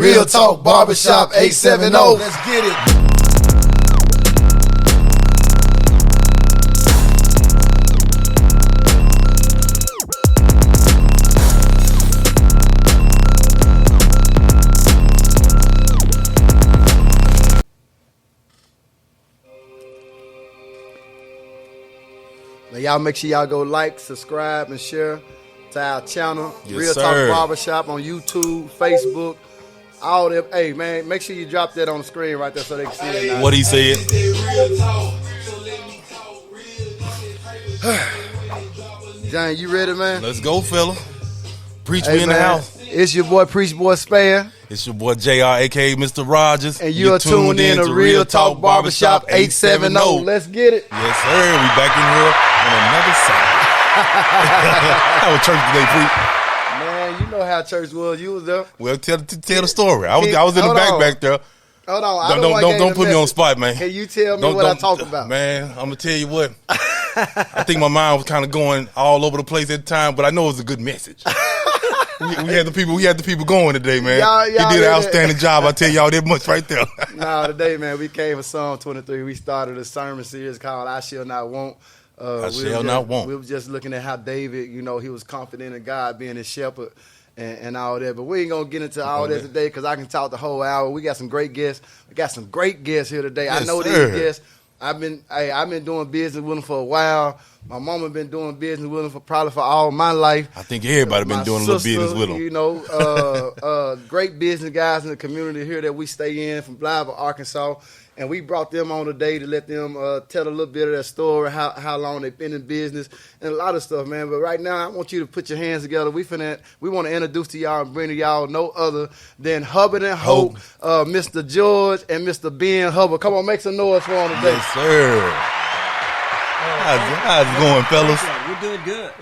Real Talk Barbershop 870. Let's get it. Now y'all make sure y'all go like, subscribe, and share to our channel. Yes, Real sir. Talk Barbershop on YouTube, Facebook, all them. Hey man, make sure you drop that on the screen right there so they can see it now. What he said. Jane, you ready, man? Let's go, fella. Preach Hey, me in the man, house. It's your boy, Preach Boy Spann. It's your boy JR, aka Mr. Rogers. And you're tuned in to Real Talk Barbershop 870. Let's get it. Yes, sir. We back in here on another Sunday. How was church today, Preach? Man, you know how church was. You was there. Well, tell the story. I was in the back there. Hold on. Don't put me on the spot, man. Can you tell me what I talk about? Man, I'm gonna tell you what. I think my mind was kind of going all over the place at the time, but I know it was a good message. We had the people going today, man. Y'all he did an outstanding job. I tell y'all that much right there. Nah, today, man, we came for Psalm 23. We started a sermon series called "I Shall Not Want." We were just looking at how David, he was confident in God being his shepherd and all that. But we ain't gonna get into all that today because I can talk the whole hour. We got some great guests. We got some great guests here today. Yes, I know sir. these guests. I've been doing business with them for a while. My mama been doing business with them probably for all my life. I think everybody been doing a little business with them. Great business guys in the community here that we stay in from Blytheville, Arkansas. And we brought them on today to let them tell a little bit of their story, how long they've been in business, and a lot of stuff, man. But right now, I want you to put your hands together. We want to introduce to y'all and bring to y'all no other than Hubbard and Hoke, Mr. George and Mr. Ben Hubbard. Come on, make some noise for them today. Yes, sir. How's it going, fellas? We're doing good.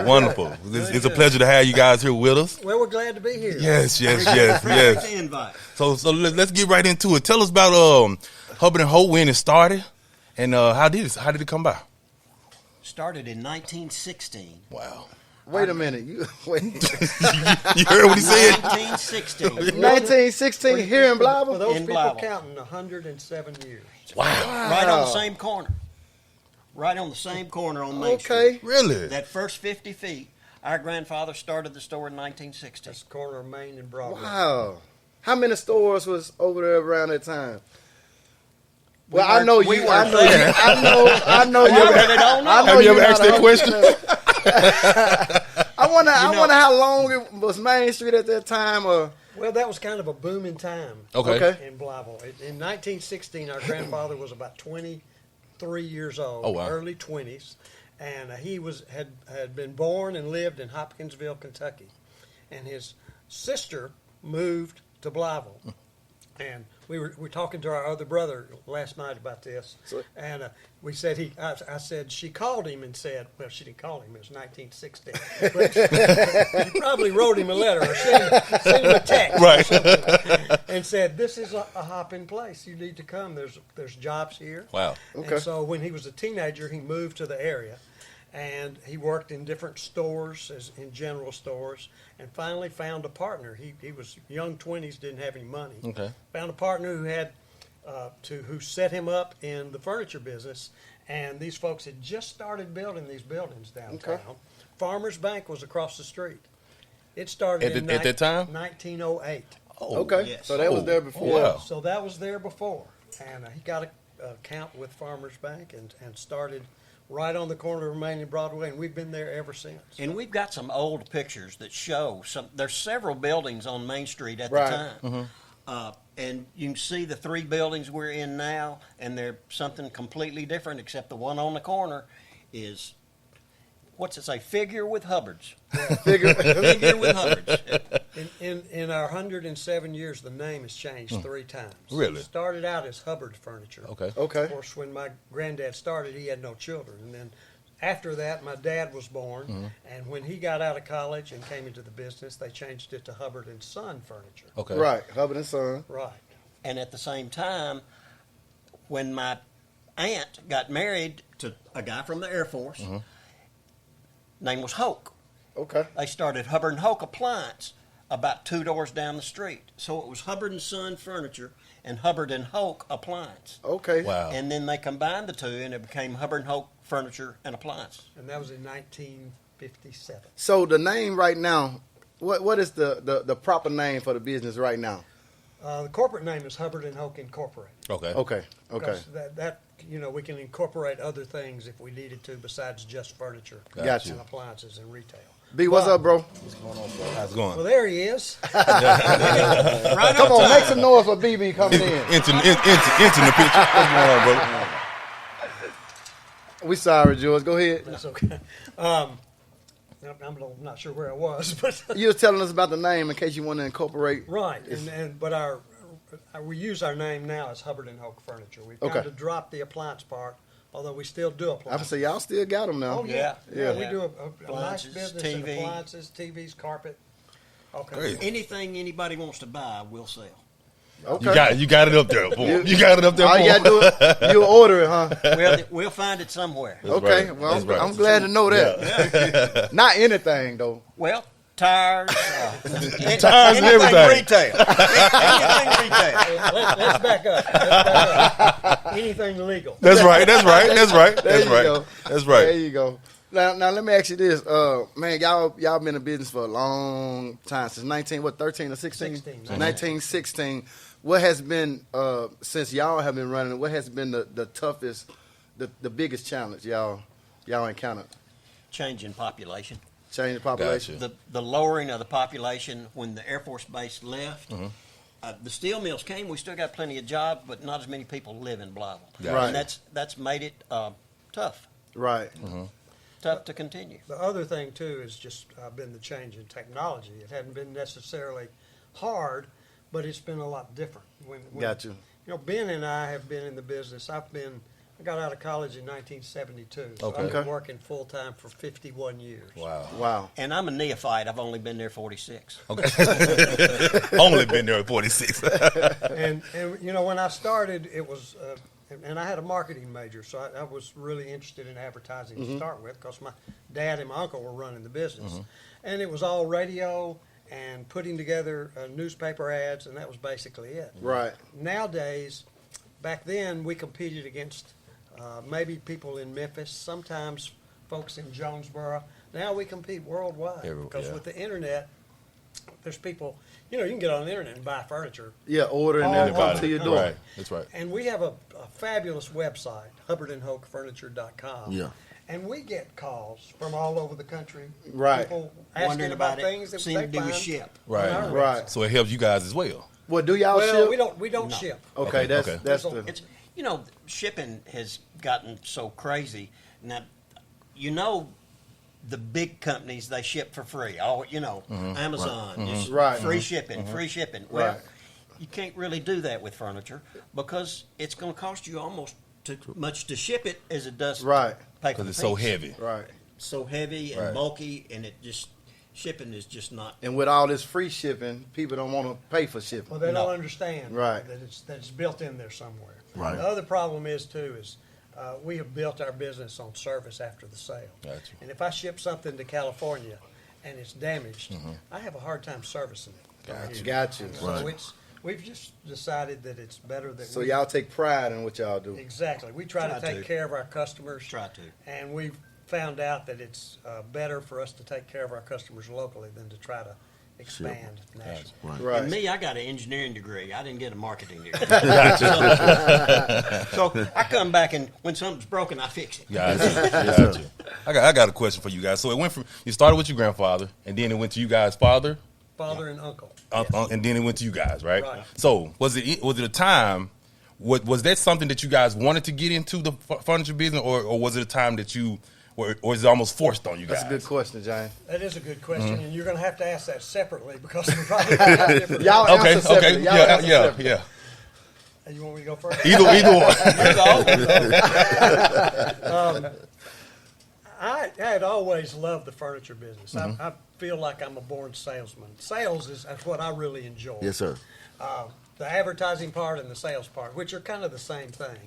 Wonderful. It's a pleasure to have you guys here with us. Well, we're glad to be here. Yes. The invite. So let's get right into it. Tell us about Hubbard and Hoke, when it started, and how did it come by? Started in 1916. Wow. Wait a minute. Wait. You heard what he said? 1916. 1916 here in Blytheville? For those In people Blytheville. counting 107 years. Wow. Right on the same corner. Right on the same corner on Main Street. Okay. Really? That first 50 feet, our grandfather started the store in 1960. That's the corner of Main and Broadway. Wow. How many stores was over there around that time? Well, I know you. I know you. Have you ever asked that question? I wonder how long it was Main Street at that time. Well, that was kind of a booming time Okay. in Blytheville. In 1916, our grandfather was about 23 years old, Oh, wow. early 20s, and he had been born and lived in Hopkinsville, Kentucky, and his sister moved to Blytheville. And we were talking to our other brother last night about this, and we said I said she called him and said, well, she didn't call him, it was 1916, but she probably wrote him a letter or sent him a text, Right. or something, and said, this is a hopping place, you need to come. There's jobs here. Wow. Okay. And so when he was a teenager, he moved to the area. And he worked in different stores, in general stores, and finally found a partner. He was young 20s, didn't have any money. Okay. Found a partner who had who set him up in the furniture business, and these folks had just started building these buildings downtown. Okay. Farmers Bank was across the street. It started At that time? 1908. Oh, Okay. yes. So that was there before. Wow. So that was there before, and he got an account with Farmers Bank and started right on the corner of Main and Broadway, and we've been there ever since. And we've got some old pictures that show there's several buildings on Main Street at Right. the time. Mm-hmm. And you can see the three buildings we're in now, and they're something completely different, except the one on the corner is, what's it say, Figure with Hubbards. Figure. Figure with Hubbards. In our 107 years, the name has changed 3 times. Really? It started out as Hubbard Furniture. Okay. Okay. Of course, when my granddad started, he had no children. And then after that, my dad was born. And when he got out of college and came into the business, they changed it to Hubbard and Son Furniture. Okay. Right. Hubbard and Son. Right. And at the same time, when my aunt got married to a guy from the Air Force, name was Hoke. Okay. They started Hubbard and Hoke Appliance about 2 doors down the street. So it was Hubbard and Son Furniture and Hubbard and Hoke Appliance. Okay. Wow. And then they combined the two, and it became Hubbard and Hoke Furniture and Appliance. And that was in 1957. So the name right now, what is the proper name for the business right now? The corporate name is Hubbard and Hoke Incorporated. Okay. Okay. Because that we can incorporate other things if we needed to besides just furniture Gotcha. and appliances and retail. B, what's up, bro? How's it going? Well, there he is. Right Come on, time. make some noise for BB coming in. Into the picture. What's going on, brother? We sorry, George. Go ahead. That's okay. I'm not sure where I was, but You was telling us about the name in case you want to incorporate. right. But we use our name now as Hubbard and Hoke Furniture. We've kind Okay. of dropped the appliance part, although we still do I would appliances. say y'all still got them now. Oh yeah, Yeah. we do a nice Appliances, business in TV. appliances, TVs, carpet. Okay. Great. Anything anybody wants to buy, we'll sell. Okay. You got it up there, boy. You got it up there, All boy. you gotta do, you order it, huh? We'll find it somewhere. Okay. right. Well, That's right. I'm glad to know that. Not anything though. Well, tires, Tires and everything. retail. Anything retail. Let's back up. Anything legal. That's right. There you go. That's There right. you go. Now let me ask you this, man. Y'all been in business for a long time, since 13 or 16? 16. 1916. What has been since y'all have been running? What has been the toughest, the biggest challenge y'all encountered? Change in population. Change the population. Gotcha. The lowering of the population when the Air Force Base left. The steel mills came. We still got plenty of jobs, but not as many people live in Blytheville. Gotcha. Right. And that's made it tough. Right. Tough to continue. The other thing too is just been the change in technology. It hadn't been necessarily hard, but it's been a lot different. When Got you. You know, Ben and I have been in the business. I got out of college in 1972, so Okay. I've been working full time for 51 years. Wow. Wow. And I'm a neophyte. I've only been there 46. Okay. Only been there at 46. And you know, when I started, it was, and I had a marketing major, so I was really interested in advertising to start with, because my dad and my uncle were running the business, and it was all radio and putting together newspaper ads, and that was basically it. Right. Nowadays, back then we competed against maybe people in Memphis, sometimes folks in Jonesboro. Now we compete worldwide because with the internet, there's people, you know, you can get on the internet and buy furniture. Yeah, order and All then it over comes to the your country. door. Right. That's right. And we have a fabulous website, hubbardandhokefurniture.com. Yeah. And we get calls from all over the country. Right. People asking Wondering about about it. things that Seem they to do with find ship. Right. on our Right. website. So it helps you guys as well. Well, do y'all Well, ship? we don't No. ship. Okay, that's Okay. that's There's a- the. It's, you know, shipping has gotten so crazy. Now, you know, the big companies, they ship for free. Oh, you know, Amazon, just Right. free shipping, free shipping. Well, Right. you can't really do that with furniture because it's going to cost you almost as much to ship it as it does Right. to pay for Because the it's so piece. heavy. Right. So heavy and Right. bulky, and it just, shipping is just not. And with all this free shipping, people don't want to pay for shipping. Well, they No. don't understand Right. that it's built in there somewhere. Right. The other problem is too is we have built our business on service after the sale. Gotcha. And if I ship something to California and it's damaged, I have a hard time servicing it. Gotcha. Got you. So Right. we've just decided that it's better that So we y'all take pride in what y'all do. exactly we try to Try take to. care of our customers. Try to. And we've found out that it's better for us to take care of our customers locally than to try to expand nationally. Right. Right. And me, I got an engineering degree. I didn't get a marketing degree. Gotcha. So I come back, and when something's broken, I fix it. Gotcha. Gotcha. I got a question for you guys. So it went from, you started with your grandfather, and then it went to you guys' father, Father and uncle. and then it went to you guys, right? Right. So was it a time? Was that something that you guys wanted to get into the furniture business, or was it a time that you, or is it almost forced on you guys? That's a good question, James. That is a good question, and you're going to have to ask that separately because we probably have different. Y'all Okay. answer separately. Okay. Y'all Yeah. answer Yeah. separately. Yeah. You want me to go first? Either one. I had always loved the furniture business. I feel like I'm a born salesman. Sales is that's what I really enjoy. Yes, sir. The advertising part and the sales part, which are kind of the same thing.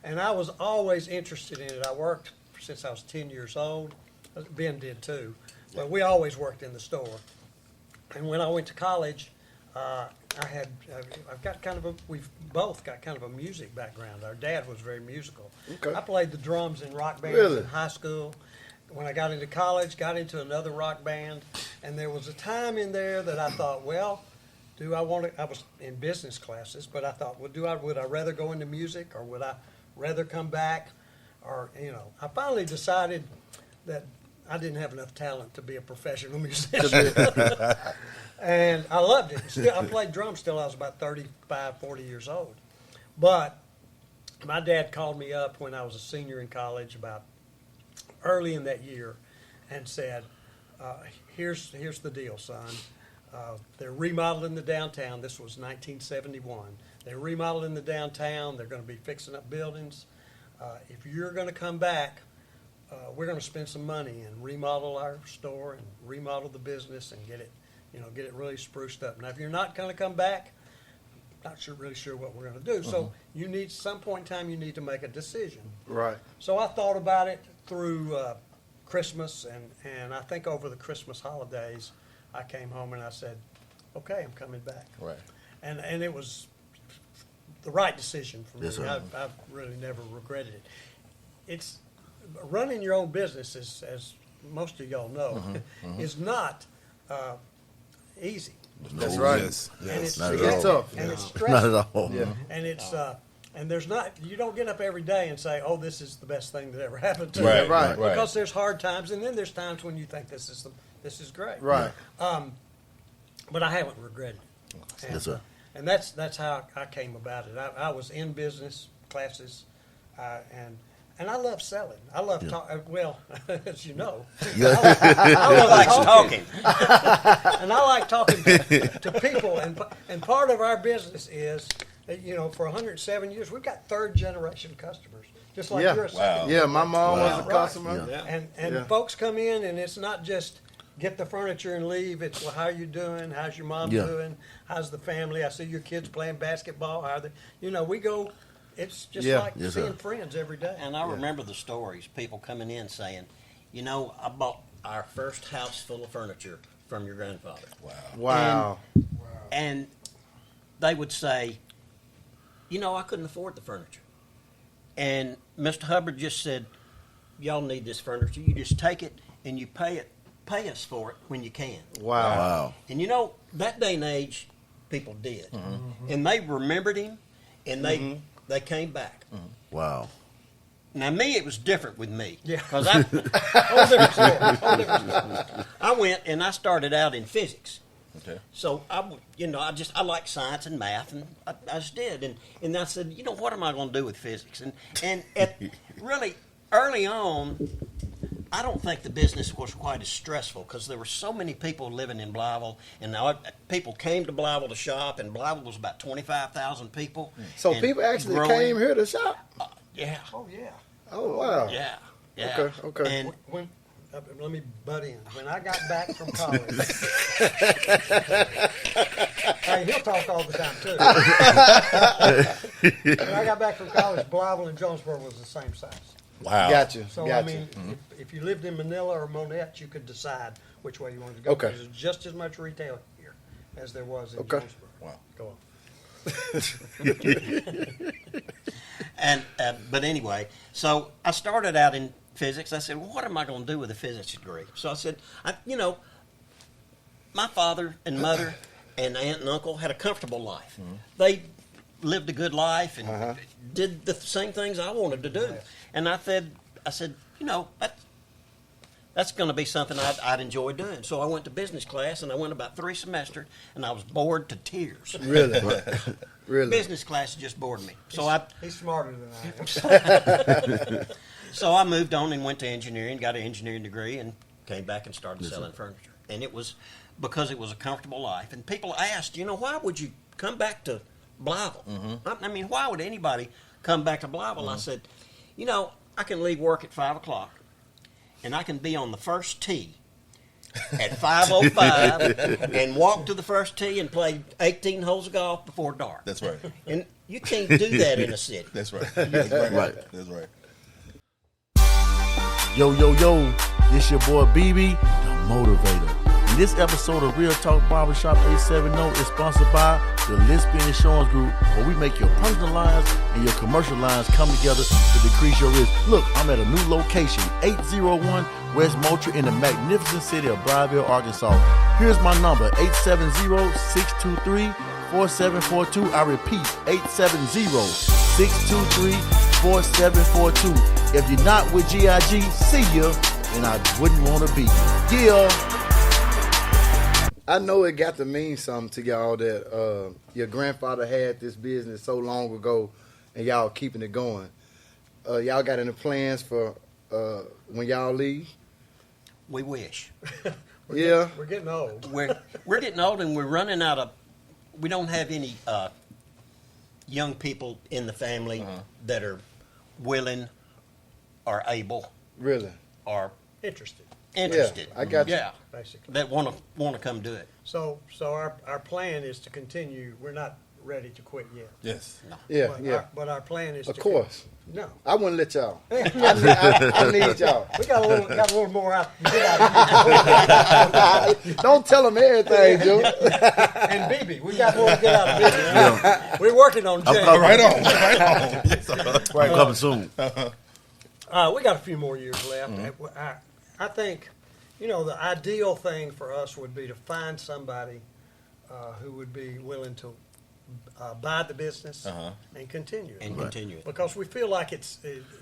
And I was always interested in it. I worked since I was 10 years old. Ben did too. But we always worked in the store. And when I went to college, we've both got kind of a music background. Our dad was very musical. Okay. I played the drums in rock bands Really? in high school. When I got into college, got into another rock band, and there was a time in there that I thought, well, I was in business classes, but I thought, well, would I rather go into music, or would I rather come back? Or, I finally decided that I didn't have enough talent to be a professional musician. And I loved it. I played drums till I was about 35, 40 years old. But my dad called me up when I was a senior in college about early in that year and said, here's the deal, son. They're remodeling the downtown. This was 1971. They're remodeling the downtown. They're going to be fixing up buildings. If you're going to come back, we're going to spend some money and remodel our store and remodel the business and get it really spruced up. Now, if you're not going to come back, not really sure what we're going to do. So some point in time, you need to make a decision. Right. So I thought about it through Christmas, and I think over the Christmas holidays, I came home and I said, okay, I'm coming back. Right. And it was the right decision for me. Yes, sir. I've really never regretted it. It's running your own business, as most of y'all know, is not easy. That's right. Yes. And Yes. it's Not at It's all. tough. and it's Not stressful. at all. Yeah. And it's and you don't get up every day and say, oh, this is the best thing that ever happened to Right. me. Right. Right. Because there's hard times, and then there's times when you think this is great. Right. But I haven't regretted it. And, Yes, sir. And that's how I came about it. I was in business classes, and I love selling. I love talking. Well, as you know, I love talking. And I like talking to people. And part of our business is that, for 107 years, we've got third generation customers, just like Yeah. you're a second. Yeah, my mom was a Right. customer. Yeah. And Yeah. folks come in, and it's not just get the furniture and leave. It's, well, how you doing? How's your mom Yeah. doing? How's the family? I see your kids playing basketball. How are they? We go. It's just Yeah. like Yes, sir. seeing friends every day. And I remember the stories, people coming in saying, I bought our first house full of furniture from your grandfather. Wow. And they would say, I couldn't afford the furniture. And Mr. Hubbard just said, y'all need this furniture. You just take it and you pay us for it when you can. Wow. Wow. And that day and age, people did. And they remembered him, and they came back. Wow. Now, me, it was different with me. Yeah. Because Whole different story. Whole different story. I went and I started out in physics. Okay. So I like science and math, and I just did. And I said, what am I going to do with physics? And really early on, I don't think the business was quite as stressful because there were so many people living in Blytheville, and people came to Blytheville to shop, and Blytheville was about 25,000 people. So and people actually growing. came here to shop? Yeah, Oh yeah. Oh, wow. yeah, yeah. Okay. And When let me butt in. When I got back from college, hey, he'll talk all the time too. When I got back from college, Blytheville and Jonesboro was the same size. Wow. Gotcha. So Gotcha. I mean, if you lived in Manila or Monette, you could decide which way you wanted to go. Okay. There's just as much retail here as there was in Okay. Jonesboro. Wow. Go on. But anyway, so I started out in physics. I said, well, what am I going to do with a physics degree? So I said, my father and mother and aunt and uncle had a comfortable life. They lived a good life and did the same things I wanted to do. And I said, that's going to be something I'd enjoy doing. So I went to business class, and I went about 3 semesters, and I was bored to tears. Really? Really? Business class just bored me. So He's smarter than I am. So I moved on and went to engineering, got an engineering degree, and came back and started selling furniture. And it was because it was a comfortable life. And people asked, why would you come back to Blytheville? I mean, why would anybody come back to Blytheville? I said, I can leave work at 5 o'clock, and I can be on the first tee at 5:05 and walk to the first tee and play 18 holes of golf before dark. That's right. And you can't do that in a city. That's right. That's right. Right. That's right. Yo, yo, yo, it's your boy Bebe, the motivator. This episode of Real Talk Barbershop 870 is sponsored by Gillespie Insurance Group, where we make your personal lines and your commercial lines come together to decrease your risk. Look, I'm at a new location, 801 West Moultrie in the magnificent city of Blytheville, Arkansas. Here's my number, 870-623-4742. I repeat, 870-623-4742. If you're not with GIG, see ya, and I wouldn't want to be. Yeah. I know it got to mean something to y'all that your grandfather had this business so long ago, and y'all keeping it going. Y'all got any plans for when y'all leave? We wish. We're getting old. We're getting old, and we're running out of. We don't have any young people in the family that are willing or able Really? or Interested, interested. Yeah, I got you. Yeah, basically. that want to come do it. So our plan is to continue. We're not ready to quit yet. Yes. No. Yeah, But our plan is Of to course. No. I wouldn't let y'all. I need y'all. We got a little more out to get out of you. Don't tell them everything, Joe. And Bebe, we got more to get out of Bebe. Yeah. We're working on Jay. Right on. Right, coming soon. We got a few more years left. I think, the ideal thing for us would be to find somebody who would be willing to buy the business and continue it. And continue it. Because we feel like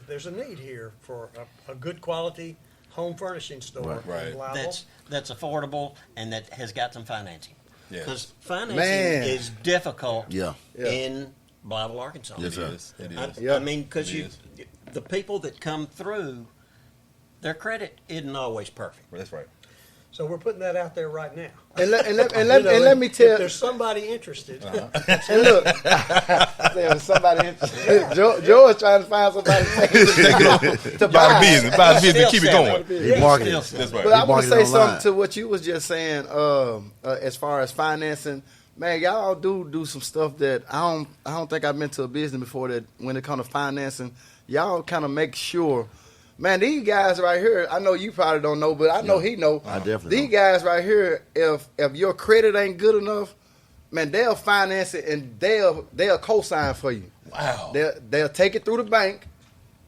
there's a need here for a good quality home furnishing store. Right. in Blytheville. That's affordable and that has got some financing. Yes. Because financing Man. is difficult Yeah. in Blytheville, Arkansas. Yes, sir. It is. Yeah. I mean, because It is. the people that come through, their credit isn't always perfect. That's right. So we're putting that out there right now. And let me tell. If there's somebody interested. And look, there's somebody interested. George trying to find somebody to Buy buy. the business. Buy the business. Keep it going. He marketing. That's right. But I want to say marketing something online. to what you was just saying. As far as financing, man, y'all do some stuff that I don't think I've been to a business before that when it comes to financing, y'all kind of make sure. Man, these guys right here, I know you probably don't know, but I know he know. I definitely These know. guys right here, if your credit ain't good enough, man, they'll finance it and they'll co-sign for you. Wow. They'll take it through the bank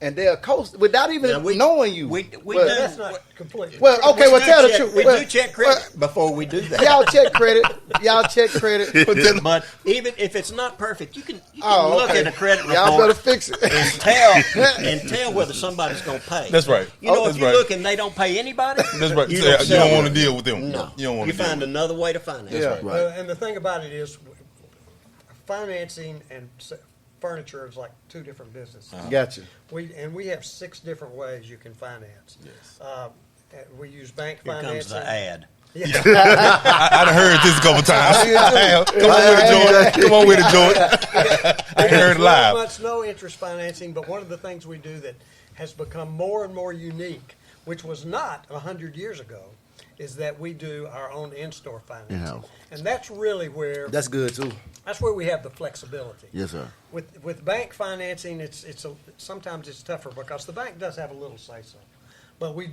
and they'll without even knowing you. We But- do. That's not completely. Well, okay, well, tell the truth. We Well, do check credit before we do that. Y'all check credit. But even if it's not perfect, you can Oh, look okay. at a credit Y'all better report fix it. and tell whether somebody's going to pay. That's right. You know, That's if you right. look and they don't pay anybody, That's right. you You don't, don't sell want to them. deal with them. No, You don't want you to deal find with them. another way to finance. Yeah. Right. Well, and the thing about it is, financing and furniture is like two different businesses. Gotcha. We have 6 different ways you can finance. Yes. We use bank Here financing. comes the ad. I done heard this a couple times. Come on with it, George. Come on with it, George. I heard it Pretty live. much no interest financing, but one of the things we do that has become more and more unique, which was not 100 years ago, is that we do our own in-store financing. In-house. And that's really where That's good too. that's where we have the flexibility. Yes, sir. With bank financing, sometimes it's tougher because the bank does have a little say so, but we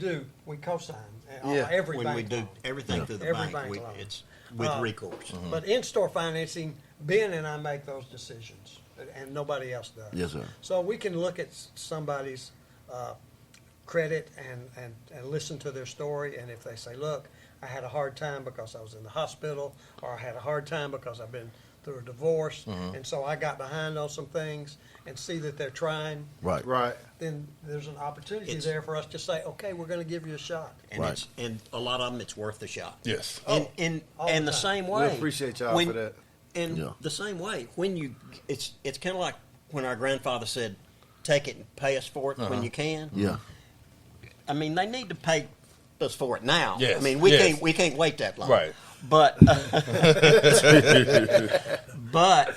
co-sign Yeah. every When bank we do loan. everything through the Every bank, bank loan. it's with recourse. But in-store financing, Ben and I make those decisions, and nobody else does. Yes, sir. So we can look at somebody's credit and listen to their story, and if they say, look, I had a hard time because I was in the hospital, or I had a hard time because I've been through a divorce, and so I got behind on some things, and see that they're trying, Right. Right. then there's an opportunity It's- there for us to say, okay, we're going to give you a shot. And Right. and a lot of them, it's worth the shot. Yes. And all and the the time. same We way. appreciate y'all when- for that. And Yeah. the same way, it's kind of like when our grandfather said, "Take it and pay us for it when you can." Yeah. I mean, they need to pay us for it now. Yes, I mean, yes. we can't wait that long. Right. But but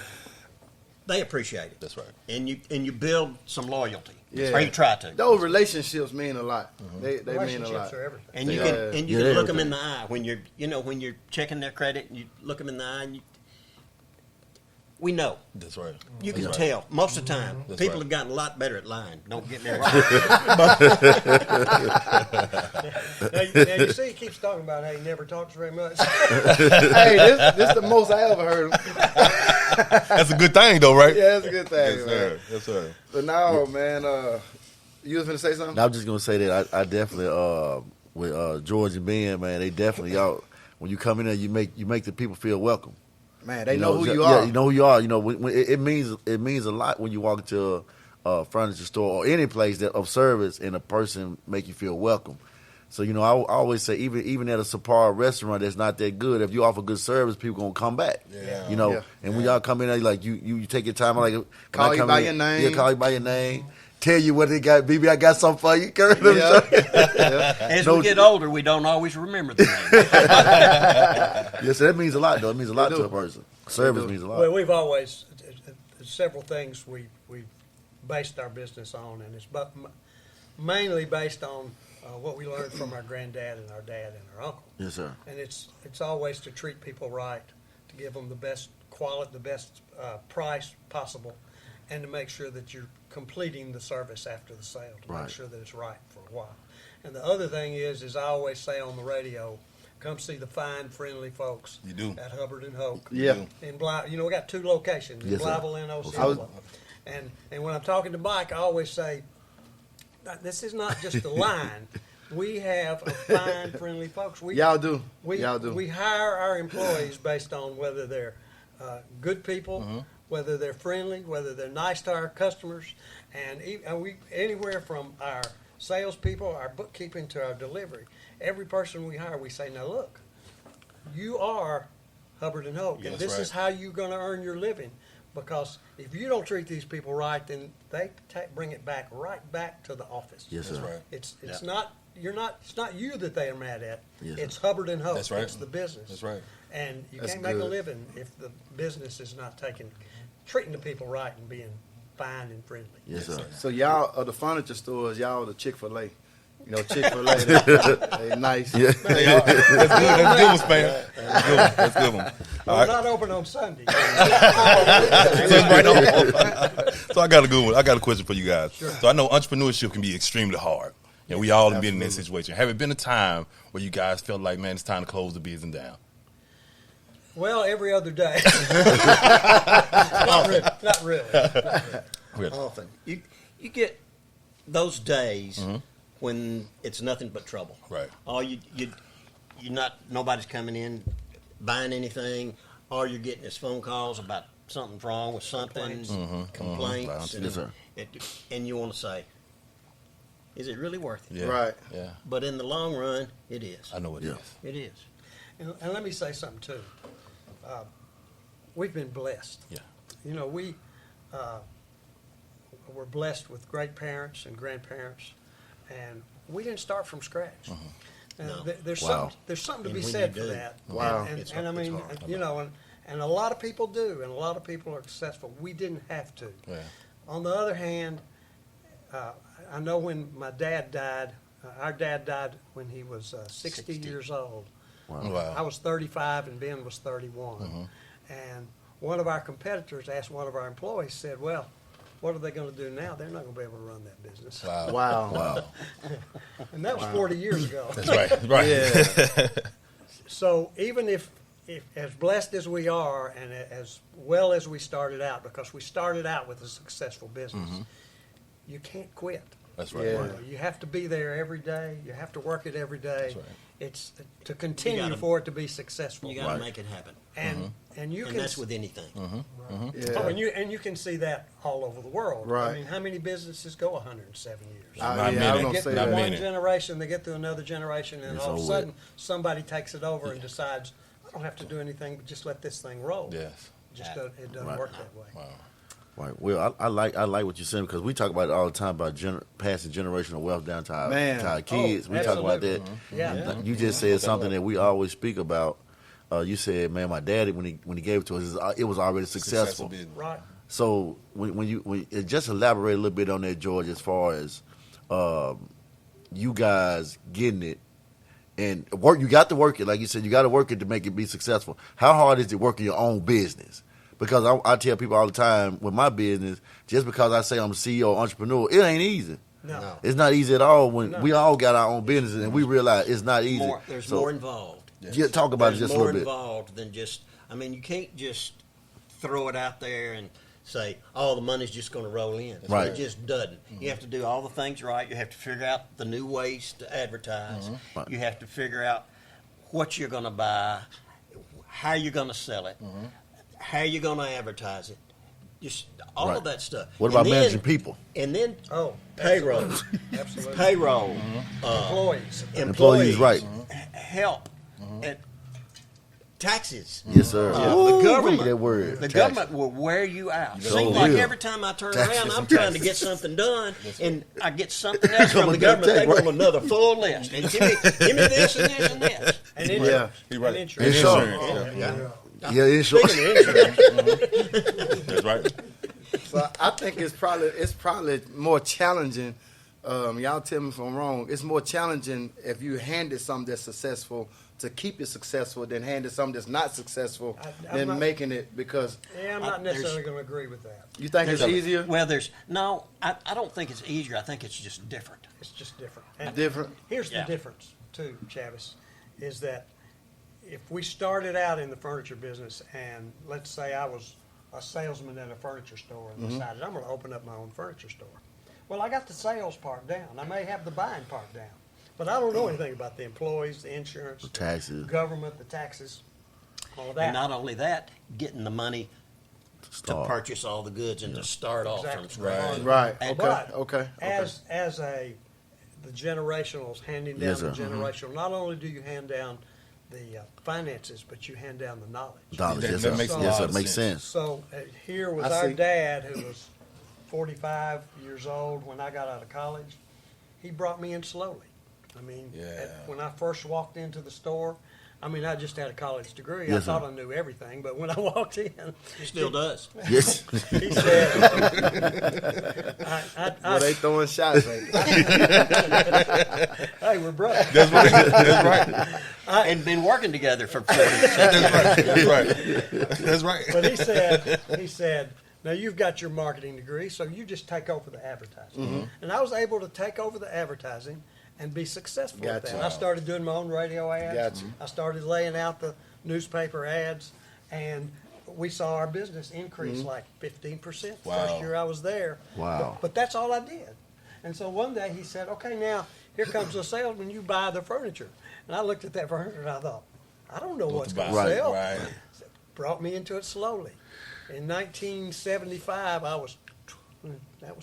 they appreciate it. That's right. And you build some loyalty. Yeah. Or you try to. Those relationships mean a lot. They mean a Relationships lot. are everything. And you Yeah. can Yeah, look them everything. in the eye when you're checking their credit, and you look them in the eye, and we know. That's right. You can tell most of the time. People have gotten a lot better at lying. Don't get me wrong. Now you see, he keeps talking about how he never talks very much. Hey, this the most I ever heard. That's a good thing, though, right? Yeah, that's a good thing, Yes, man. sir. Yes, sir. But now, man, you was gonna say something? I'm just gonna say that I definitely with George and Ben, man, they definitely y'all. When you come in there, you make the people feel welcome. Man, they know who you are. Yeah, you know who you are. You know, when it means a lot when you walk into a furniture store or any place that of service and a person make you feel welcome. So I always say even at a subpar restaurant that's not that good, if you offer good service, people gonna come back. Yeah. And when y'all come in there, like you take your time, like Call you by your name. Yeah, call you by your name. Tell you what they got, Bebe. I got something for you. As we get older, we don't always remember the name. Yes, that means a lot, though. It means a lot to a person. Service means a lot. Well, we've always several things we based our business on, and it's mainly based on what we learned from our granddad and our dad and our uncle. Yes, sir. And it's always to treat people right, to give them the best quality, the best price possible, and to make sure that you're completing the service after the sale, to make sure that it's right for a while. And the other thing is I always say on the radio, come see the fine, friendly folks You do. at Hubbard and Hoke. Yeah. In we got 2 locations, in Yes, sir. Blytheville and Osceola. And when I'm talking to Mike, I always say, this is not just a line. We have a fine, friendly folks. Y'all do. We hire our employees based on whether they're good people, whether they're friendly, whether they're nice to our customers, and we anywhere from our salespeople, our bookkeeping to our delivery. Every person we hire, we say, now look, you are Hubbard and Hoke, and this is how you're going to earn your living. Because if you don't treat these people right, then they bring it right back to the office. Yes, sir. That's right. It's not it's not you that they are mad at. Yes, It's Hubbard and Hoke. That's right. It's the business. That's right. And you That's can't make a good. living if the business is not treating the people right and being fine and friendly. Yes, sir. So y'all are the furniture stores. Y'all are the Chick-fil-A. Chick-fil-A, they nice. Yeah. They are. That's good one, Spann. That's good one. We're not open on Sunday. So I got a good one. I got a question for you guys. Sure. So I know entrepreneurship can be extremely hard. And we all have been in that situation. Have it been a time where you guys felt like, man, it's time to close the business down? Well, every other day. Not really. Really? Often. You get those days when it's nothing but trouble. Right. Or nobody's coming in buying anything, or you're getting his phone calls about something's wrong with something, complaints, Yes, sir. and you want to say, is it really worth it? Yeah. Right. Yeah. But in the long run, it is. I know it is. It is. And let me say something too. We've been blessed. Yeah. We're blessed with great parents and grandparents, and we didn't start from scratch. No. There's Wow. something to And be when said you for do, that. Wow. And, It's and I hard. mean, and a lot of people do, and a lot of people are successful. We didn't have to. Yeah. On the other hand, I know when my dad died, our dad died when he was 60 years old. Wow. I was 35 and Ben was 31. And one of our competitors asked one of our employees, said, well, what are they going to do now? They're not going to be able to run that business. Wow. Wow. And that was 40 years ago. That's right. Right. Yeah. So even if as blessed as we are and as well as we started out, because we started out with a successful business, you can't quit. That's right. Yeah. You have to be there every day. You have to work it every day. That's right. It's to continue gotta- for it to be successful. You got to make it happen. And you And can that's with anything. Yeah. Oh, and you can see that all over the world. Right. I mean, how many businesses go 107 years? Not I was many. gonna Get say through Not that. one many. generation, they get through another generation, and It's all of a over sudden somebody takes it over and decides, I don't have to do anything but just let this thing roll. Yes. It doesn't work that way. Wow. Right. Well, I like what you're saying because we talk about it all the time about passing generational wealth down to our kids. We talk about that. Yeah. You just said something that we always speak about. You said, man, my daddy when he gave it to us, it was already successful. business. Right. So when you just elaborate a little bit on that, George, as far as you guys getting it and work, you got to work it. Like you said, you got to work it to make it be successful. How hard is it working your own business? Because I tell people all the time with my business, just because I say I'm a CEO or entrepreneur, it ain't easy. No. It's not easy at all when we all got our own businesses and we realize it's not easy. There's more involved. Yeah, talk about it just a little bit. There's more involved than just, I mean, you can't just throw it out there and say, oh, the money's just going to roll in. Right. It just doesn't. You have to do all the things right. You have to figure out the new ways to advertise. Right. You have to figure out what you're going to buy, how you're going to sell it, how you're going to advertise it. Just all Right. of that stuff. What about And then- managing people? And then Oh, payroll. absolutely. Payroll. Employees. Right. Help. And taxes. Yes, sir. The government. That word. The Tax. government will wear you out. So Seems like will. every time I turn Taxes around, I'm and trying to taxes. get something done, and I get something else from the Government government. They tax, want another full list. And give me this and this and this. And insurance. He right. And insurance. Insurance. Yeah, insurance. Speaking of insurance, That's right. So I think it's probably more challenging. Y'all tell me if I'm wrong. It's more challenging if you handed something that's successful to keep it successful than handed something that's not successful I'm than not- making it because Yeah, I'm not necessarily going to agree with that. you think it's easier. well, I don't think it's easier. I think it's just different. It's just different. And Different. here's the Yeah. difference, too, Chavis, is that if we started out in the furniture business and let's say I was a salesman at a furniture store and decided I'm going to open up my own furniture store. Well, I got the sales part down. I may have the buying part down. But I don't know anything about the employees, the insurance, The taxes. the government, the taxes, all of that. And not only that, getting the money to Start. purchase all the goods and to start off from Exactly. scratch. Right. And- Okay. But Okay. As the generationals, handing down Yes, the sir. generational, not only do you hand down the finances, but you hand down the knowledge. Dollars. That Yes, sir. makes a Yes, lot sir. of Makes sense. sense. So here was I our see. dad, who was 45 years old when I got out of college. He brought me in slowly. I mean, Yeah. when I first walked into the store, I mean, I just had a college degree. Yes, I thought sir. I knew everything, but when I walked in, Still does. Yes. he said, Well, they throwing shots. Right there. "Hey, we're brothers." That's right. That's right. And been working together for 40 That's right. That's right. But he said, now you've got your marketing degree, so you just take over the advertising. And I was able to take over the advertising and be successful at Gotcha. that. I started doing my own radio ads. Gotcha. I started laying out the newspaper ads, and we saw our business increase like 15% the Wow. first year I was there. Wow. But that's all I did. And so one day he said, okay, now here comes the salesman, you buy the furniture. And I looked at that furniture and I thought, I don't know what's going to Right, sell. Right. Brought me into it slowly. In 1975, that was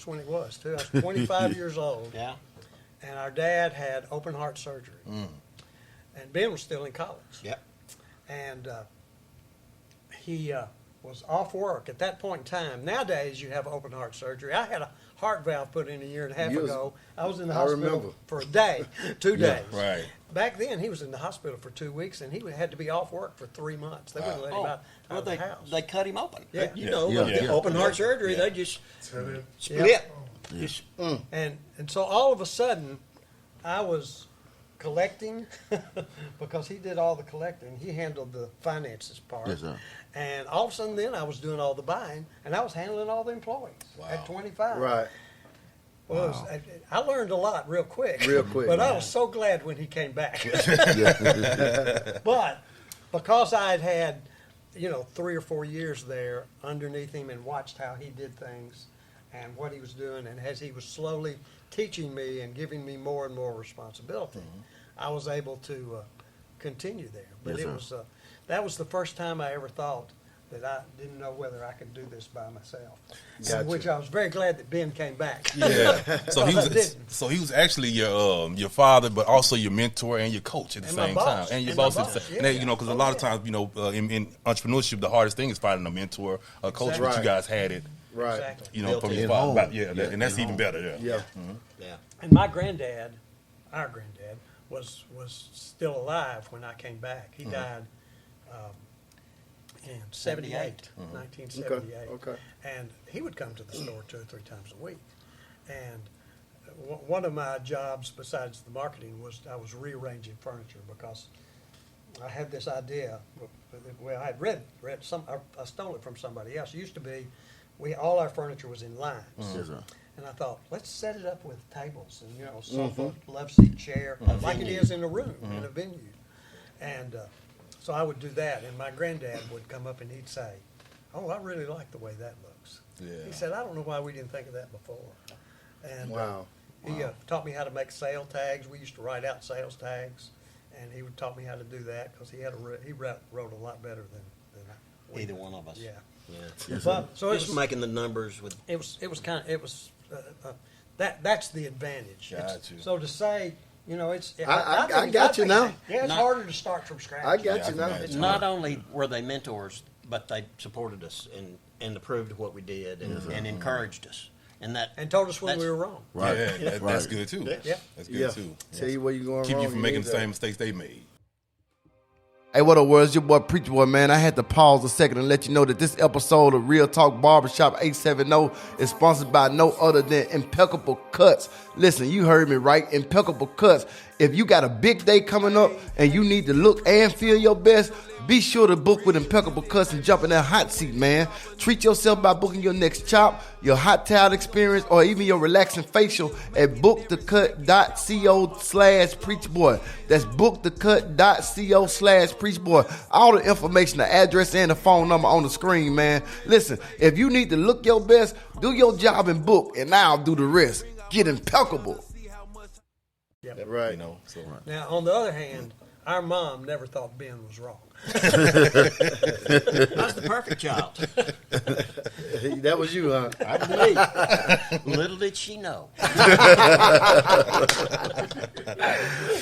when it was too. I was 25 years old. Yeah. And our dad had open heart surgery. And Ben was still in college. Yep. And he was off work at that point in time. Nowadays, you have open heart surgery. I had a heart valve put in a year and a half You was- ago. I was in the I hospital remember. for a day, 2 days. Right. Back then, he was in the hospital for 2 weeks, and he had to be off work for 3 months. They wouldn't let him out well, of the house. they cut him open. Yeah. You know, Yeah. with the Yeah. open heart surgery, they just split. Just- And so all of a sudden, I was collecting because he did all the collecting. He handled the finances part. Yes, sir. And all of a sudden, then I was doing all the buying, and I was handling all the employees at 25. Right. Well, I learned a lot real quick. Real quick, But I man. was so glad when he came back. Yeah. But because I had 3 or 4 years there underneath him and watched how he did things and what he was doing, and as he was slowly teaching me and giving me more and more responsibility, I was able to continue there. But Yes, it sir. was that was the first time I ever thought that I didn't know whether I could do this by myself. Gotcha. Which I was very glad that Ben came back. Yeah. So he I didn't. was actually your father, but also your mentor and your coach at the And my same boss. time, and your And my boss. At the boss, same, and yeah. because a Oh, lot of yeah. times, in entrepreneurship, the hardest thing is finding a mentor, a coach. Exactly. But you guys had it, Right. Exactly. from Built your in. father. home. Yeah, and that's even better. Yeah. Yeah. Yeah. And my granddad, our granddad, was still alive when I came back. He died in 78, 1978. Okay. And he would come to the store 2 or 3 times a week. And one of my jobs, besides the marketing, was I was rearranging furniture because I had this idea. Well, I had read some. I stole it from somebody else. It used to be, all our furniture was in lines. Yes, sir. And I thought, let's set it up with tables and sofa, love seat, chair, like it is in a room in a venue. And so I would do that, and my granddad would come up and he'd say, "Oh, I really like the way that looks." Yeah. He said, "I don't know why we didn't think of that before." And Wow. he taught me how to make sale tags. We used to write out sales tags, and he would taught me how to do that because he wrote a lot better than Either one of us. Yeah. Yeah. Yes, But so it Just was, making the numbers with. that's the advantage. Got you. So to say, it's I got you now. Yeah, it's Not- harder to start from scratch. I got Yeah, you now. It's Not only were they mentors, but they supported us and approved of what we did and encouraged us. And told us when that's- we were wrong. Right. Yeah, that's Right. good too. Yeah. That's good Yeah. too. Tell you where you're going Keep wrong. you from making need the that. same mistakes they made. Hey, what up, world? It's your boy, Preacher Boy, man. I had to pause a second and let you know that this episode of Real Talk Barbershop 870 is sponsored by no other than Impeccable Cuts. Listen, you heard me right, Impeccable Cuts. If you got a big day coming up and you need to look and feel your best, be sure to book with Impeccable Cuts and jump in that hot seat, man. Treat yourself by booking your next chop, your hot towel experience, or even your relaxing facial at bookthecut.co/preachboy. That's bookthecut.co/preachboy. All the information, the address, and the phone number on the screen, man. Listen, if you need to look your best, do your job and book, and I'll do the rest. Get impeccable. Yep. Right. You know, so Now, on the other hand, our mom never thought Ben was wrong. I was the perfect child. That was you, huh? I believe. Little did she know.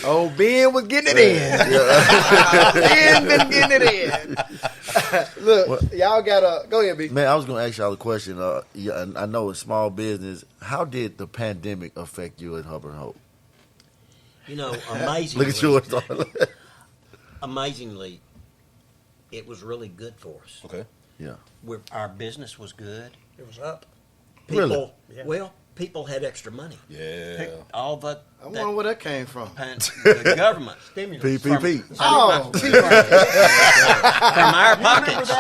Oh, Ben was getting it in. Ben been getting it in. Look, y'all gotta go ahead, B. Man, I was going to ask y'all a question. Yeah, and I know it's small business. How did the pandemic affect you at Hubbard and Hoke? Amazingly. Look at yours. Amazingly, it was really good for us. okay. Yeah. Our business was good. It was up. People, Really? Yeah. Well, people had extra money. Yeah. All the I wonder where that came from. the government Stimulus. PPP. Oh, from our pockets.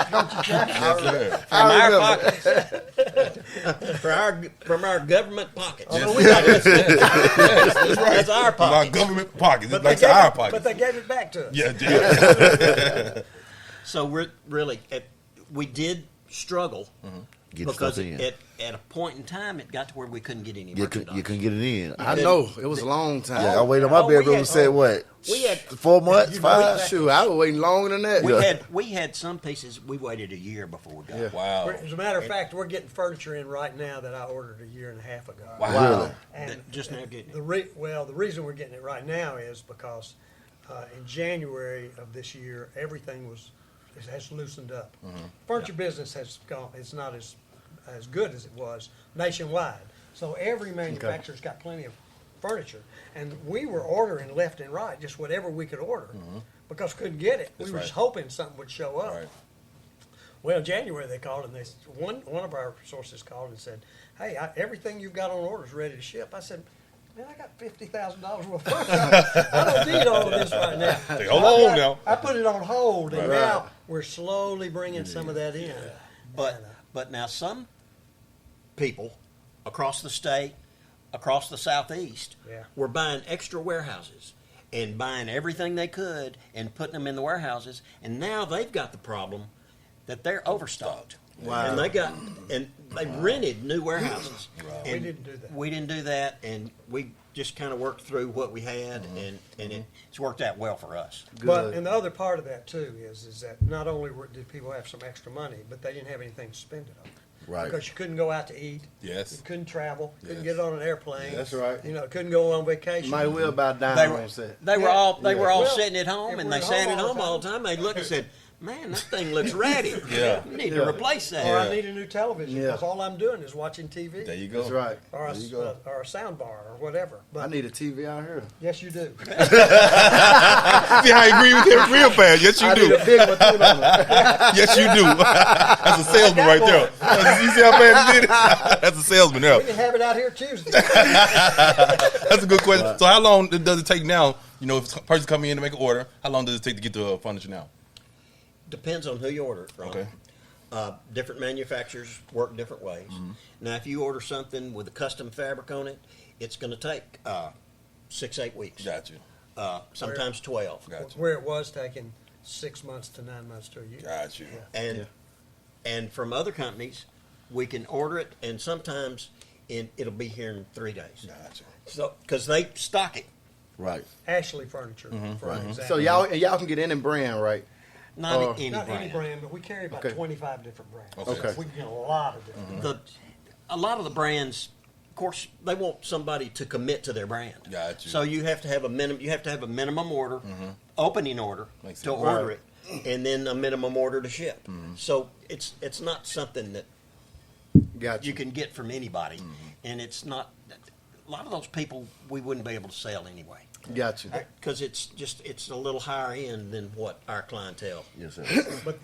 From our pockets. From our government pockets. Yes. That's right. That's our From our pockets. government pockets. It's They like gave our it- pockets. But they gave it back to us. Yeah, So we're really we did struggle Get because stuff in. at a point in time it got to where we couldn't get any You merchandise. couldn't get it in. I know. It was a long time. Yeah, I waited on my we bedroom had- and said, what? we had- 4 months? 5? Shoot, I was waiting longer than that. We had some pieces we waited a year before we got. Yeah. wow. As a matter of fact, we're getting furniture in right now that I ordered a year and a half ago. Wow. Really? And That just now getting it. the reason we're getting it right now is because in January of this year, everything has loosened up. Furniture business has gone. It's not as good as it was nationwide. So every manufacturer's got plenty of furniture, and we were ordering left and right, just whatever we could order, because we couldn't get it. That's We were right. just hoping something would show up. Right. Well, in January they called and one of our sources called and said, "Hey, everything you've got on order is ready to ship." I said, "Man, I got $50,000 worth of furniture. I don't need all of this right now." Hey, So hold on I now. I put it on hold, and Right. now we're slowly bringing some of that in. But now some people across the state, across the southeast, Yeah. were buying extra warehouses and buying everything they could and putting them in the warehouses, and now they've got the problem that they're overstocked. Wow. And they rented new warehouses. We And didn't do that. We didn't do that, and we just kind of worked through what we had, and it's worked out well for us. But and the other part of that too is that not only did people have some extra money, but they didn't have anything to spend it on. Right. Because you couldn't go out to eat. Yes. You couldn't travel. Couldn't Yes. get on an airplane. That's right. Couldn't go on vacation. Might well buy They down were, on set. they were Yeah. all Yeah. Well, sitting sitting at home, if and we're they at sat home at all home the all the time. They looked and said, man, that thing looks ratty. Yeah. You need to replace that. Or I need a new television Yeah. because all I'm doing is watching TV. There you go. That's right. Or a, There you go. or a sound bar or whatever. But I need a TV out here. yes, you do. See how I agree with him real fast. Yes, you I do. need a big one too. Though. Yes, you do. That's a salesman right there. You see how fast he did it? That's a salesman there. We can have it out here Tuesday. That's a good question. So how long does it take now? You know, if a person coming in to make an order, how long does it take to get the furniture now? Depends on who you order it from. Okay. Different manufacturers work different ways. Now, if you order something with a custom fabric on it, it's going to take 6-8 weeks. Got you. Sometimes 12. Got you. Where it was taking 6 months to 9 months to a year. Got you. And from other companies, we can order it, and sometimes it'll be here in 3 days. Got you. So, because they stock it. Right. Ashley Furniture, for example. So y'all can get any brand, right? Not any Not brand. any brand, but we carry about Okay. 25 different brands. Okay. We can get a lot of different. A lot of the brands, of course, they want somebody to commit to their brand. Got you. So you have to have a minimum. You have to have a minimum order, opening order Makes to sense. order Right. it, and then a minimum order to ship. So it's not something that Got you can get from anybody, and it's not. A lot of those people we wouldn't be able to sell anyway. Got you. Because it's a little higher end than what our clientele. Yes, sir.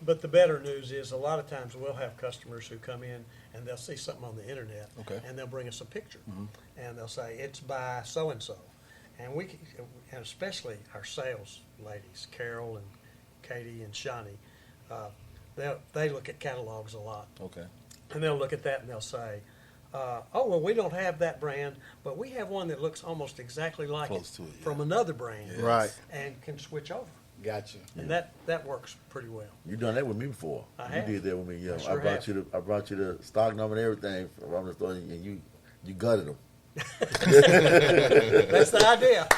But the better news is a lot of times we'll have customers who come in and they'll see something on the internet, Okay. and they'll bring us a picture, and they'll say it's by so and so, and and especially our sales ladies, Carol and Katie and Shani, they look at catalogs a lot, Okay. and they'll look at that and they'll say, oh, well, we don't have that brand, but we have one that looks almost exactly like Close to it, yeah. from another brand, Right. and can switch over. Got you. And that works pretty well. You done that with me before. I You have. did that with me. Yeah, I sure have. I brought you the stock number and everything from the store, and you gutted them. That's the idea.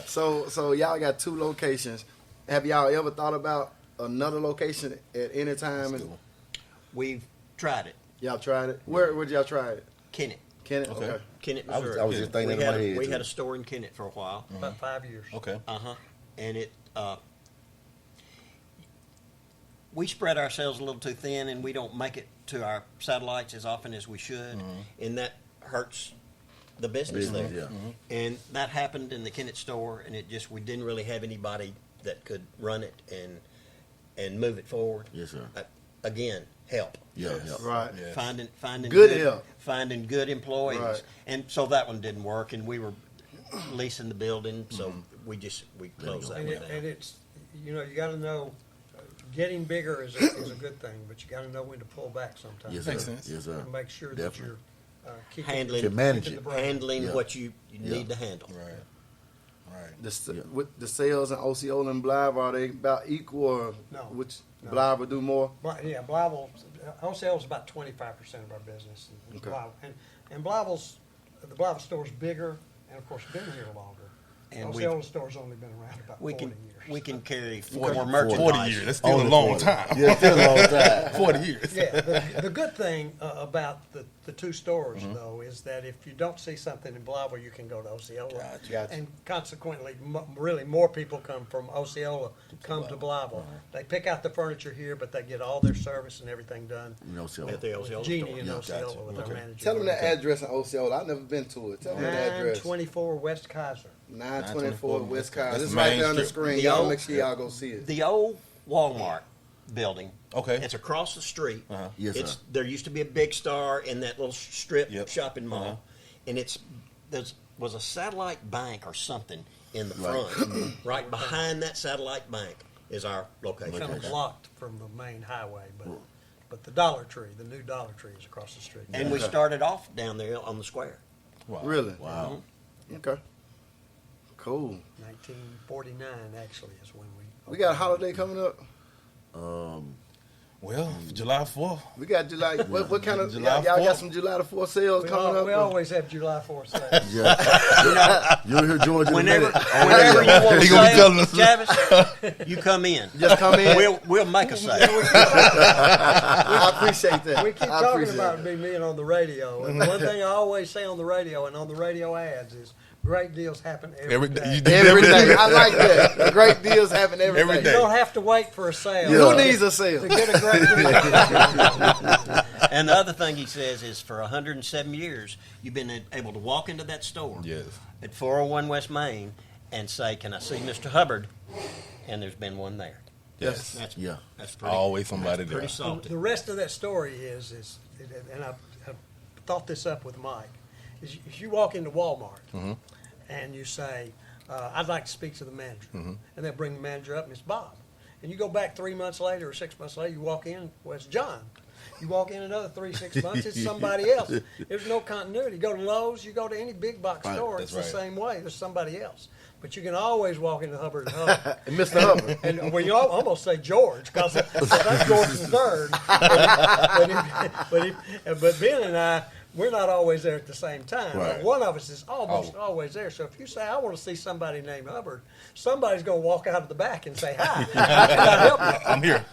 So y'all got 2 locations. Have y'all ever thought about another location at any time? And We've tried it. y'all tried it? Where did y'all try it? Kennett. Kennett? Okay. Okay. Kennett, I was Missouri. just thinking we in my had, head, We too. had a store in Kennett for a while. About 5 years. Okay. And we spread ourselves a little too thin, and we don't make it to our satellites as often as we should, and that hurts the business there. Yeah. And that happened in the Kennett store, and we didn't really have anybody that could run it and move it forward. Yes, sir. Again, help. Yeah, Yes. yeah. Right. Yeah. Finding Good help. finding good employees, Right. and so that one didn't work, and we were leasing the building, so we closed that And, one it, down. and it's, you got to know, getting bigger is a good thing, but you got to know when to pull back sometimes. Yes, Makes sir. sense. Yes, sir. And make sure Definitely. that you're keeping, Handling- Can manage keeping it. the brand. Handling Yeah. what you Yeah. need to handle. Right. Right. With the sales in Osceola and Blythe, are they about equal, or No. which No. Blythe will do more? Yeah, Blytheville, wholesale is about 25% of our business. Okay. And Blytheville's, the Blytheville store's bigger, and of course, been here longer. And Osceola store's only been around about We 40 can years. we can carry 40 more merchandise. 40 years. That's still Only a long 40. time. Yeah, still a long time. 40 years. Yeah, the good thing about the 2 stores, though, is that if you don't see something in Blytheville, you can go to Osceola. Gotcha. And consequently, really more people come from Osceola, come to Blytheville. They pick out the furniture here, but they get all their service and everything done So At the Osceola with Jeannie store. in Yeah, Osceola gotcha. with our Okay. manager. Tell them the address in Osceola. I've never been to it. Tell them the address. 924 West Kaiser. 924 West Kyle. That's It's the right main there on the strip. screen. The Y'all old- make sure y'all go see it. The old Walmart building. Okay. It's across the street. Yes, It's sir. there used to be a Big Star in that little strip Yep. shopping mall, and there was a satellite bank or something in the front. Right behind that satellite bank is our location. Kind of blocked from the main highway, but the Dollar Tree, the new Dollar Tree is across the street. And we started off down there on the square. Wow. Really? Wow. Okay. Cool. 1949 actually is when we. We got a holiday coming up. Well, July 4th. We got July. What kind of July y'all got 4th. some July the 4th sales coming up? We always have July 4th sales. Yeah. You'll hear George in a Whenever minute. you want to He gonna be telling us. Chavis, you come in. Just come in. We'll make a sale. I appreciate that. We keep I talking appreciate about that. me being on the radio, and one thing I always say on the radio and on the radio ads is great deals happen every day. You do Every day. I like that. The great deals happen every Every day. day. You don't have to wait for a sale. Who needs a sale? To get a great deal. And the other thing he says is for 107 years, you've been able to walk into that store Yes. at 401 West Main and say, "Can I see Mr. Hubbard?" And there's been one there. Yes. That's Yeah. That's pretty, Always somebody there. pretty salty. The rest of that story is and I thought this up with Mike, is if you walk into Walmart and you say, I'd like to speak to the manager, and they'll bring the manager up and it's Bob. And you go back 3 months later or 6 months later, you walk in, well, it's John. You walk in another 3-6 months, it's somebody else. There's no continuity. You go to Lowe's, you go to any big box Right, store, that's it's the right. same way. There's somebody else. But you can always walk into Hubbard and Hoke. And Mr. Hubbard. And well, you almost say George because that's George's third. But Ben and I, we're not always there at the same time. Right. But one of us is almost always there. So if you say, "I want to see somebody named Hubbard," somebody's going to walk out of the back and say, "Hi, can I help you?" I'm here.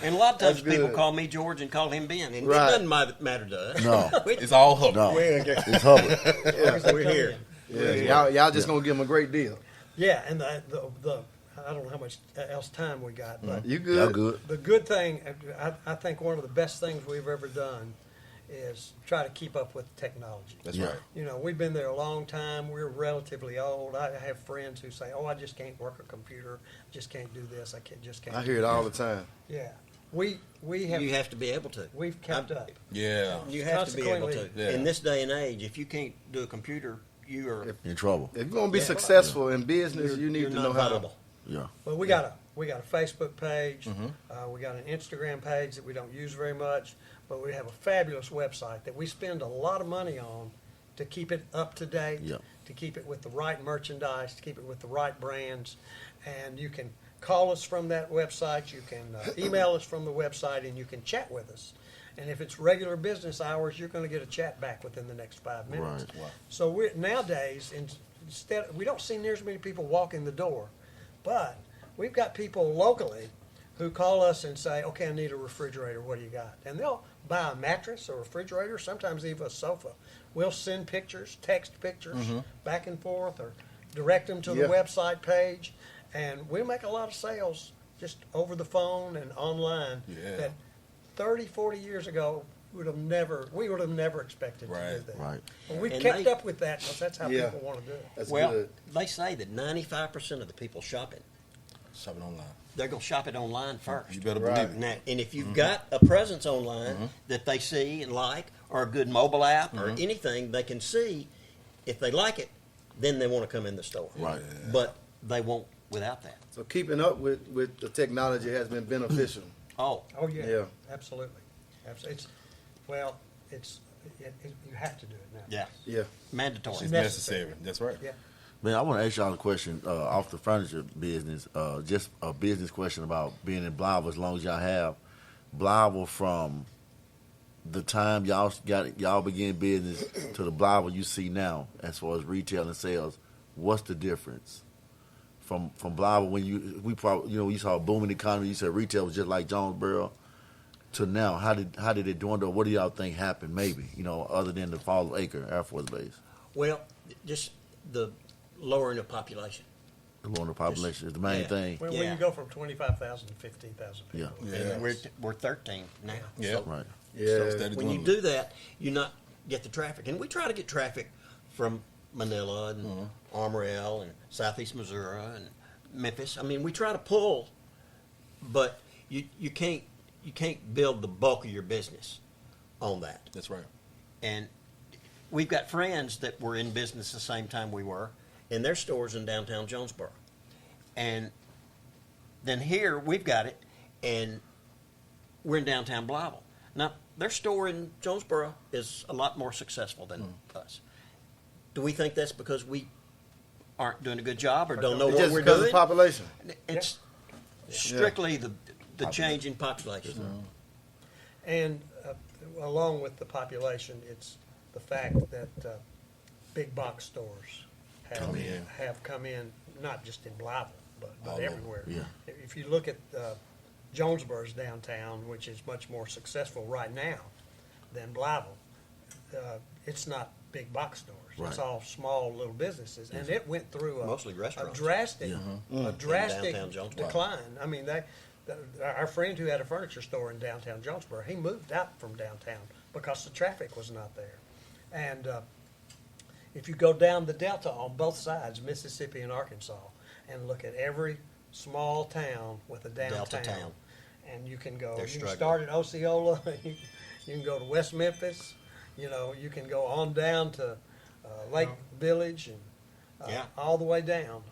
And a lot of times That's people good. call me George and call him Ben, and Right. it doesn't matter to us. No. It's all Hubbard. No. It's Hubbard. We're here. Yeah, y'all just gonna give them a great deal. Yeah, and the I don't know how much else time we got, but You Y'all good? good? the good thing, I think one of the best things we've ever done is try to keep up with technology. That's Yeah. right. You know, we've been there a long time. We're relatively old. I have friends who say, "Oh, I just can't work a computer. Just can't do this. just can't." I do hear it that." all the time. Yeah, we have You have to be able to. we've kept I'm- up. Yeah. You have to be able to. Consequently- Yeah. In this day and age, if you can't do a computer, you are In trouble. If you're gonna be Yeah. successful in business, you need you're to not know how to. viable. Yeah. Well, we got a Facebook page. We got an Instagram page that we don't use very much, but we have a fabulous website that we spend a lot of money on to keep it up to date, Yeah. to keep it with the right merchandise, to keep it with the right brands. And you can call us from that website, you can email us from the website, and you can chat with us. And if it's regular business hours, you're going to get a chat back within the next 5 minutes. Right. Wow. So nowadays, instead, we don't see near as many people walk in the door, but we've got people locally who call us and say, "Okay, I need a refrigerator. What do you got?" And they'll buy a mattress, a refrigerator, sometimes even a sofa. We'll send pictures, text pictures back and forth, or direct them to the Yeah. website page, and we make a lot of sales just over the phone and online. Yeah. That 30, 40 years ago we would have never expected to Right. do that. Right. But we've And kept they- up with that because that's how Yeah. people want to do it. That's Well, good. they say that 95% of the people shopping, Shopping online. they're going to shop it online first. You better Right. believe it. Now, and if you've got a presence online that they see and like, or a good mobile app, or anything they can see, if they like it, then they want to come in the store. Right. But they won't without that. So keeping up with the technology has been beneficial. Oh, Oh yeah, Yeah. absolutely. You have to do it now. yeah, Yeah. mandatory. It's Necessary. necessary. That's right. Yeah. Man, I want to ask y'all a question off the furniture business. Just a business question about being in Blytheville as long as y'all have. Blytheville from the time y'all began business to the Blytheville you see now as far as retail and sales, what's the difference? From Blytheville when you saw a booming economy, you said retail was just like Jonesboro, to now, how did it dwindle? What do y'all think happened maybe, other than the fall of Acre Air Force Base? Well, just the lowering of population. The lowering population is the main yeah. thing. When Yeah. you go from 25,000 to 15,000 people. Yeah. Yeah. And we're 13 now. Yeah. So Right. Yeah. Steady when you dwindling. do that, you not get the traffic. And we try to get traffic from Manila and Armorel and Southeast Missouri and Memphis. I mean, we try to pull, but you can't build the bulk of your business on that. That's right. And we've got friends that were in business the same time we were, and their stores in downtown Jonesboro. And then here we've got it, and we're in downtown Blytheville. Now, their store in Jonesboro is a lot more successful than us. Do we think that's because we aren't doing a good job or don't know It's what just we're because doing? of population. It's strictly the change in population. And along with the population, it's the fact that big box stores have come in, not just in Blytheville, but All over. everywhere. Yeah. If you look at Jonesboro's downtown, which is much more successful right now than Blytheville, it's not big box stores. Right. It's all small little businesses, and it went through Mostly restaurants. a drastic downtown Jonesboro. decline. I mean, our friend who had a furniture store in downtown Jonesboro, he moved out from downtown because the traffic was not there. And if you go down the Delta on both sides, Mississippi and Arkansas, and look at every small town with a downtown, Delta town. and you can go, They're you can struggling. start at Osceola, you can go to West Memphis, you know, you can go on down to Lake Village and Yeah. all the way down.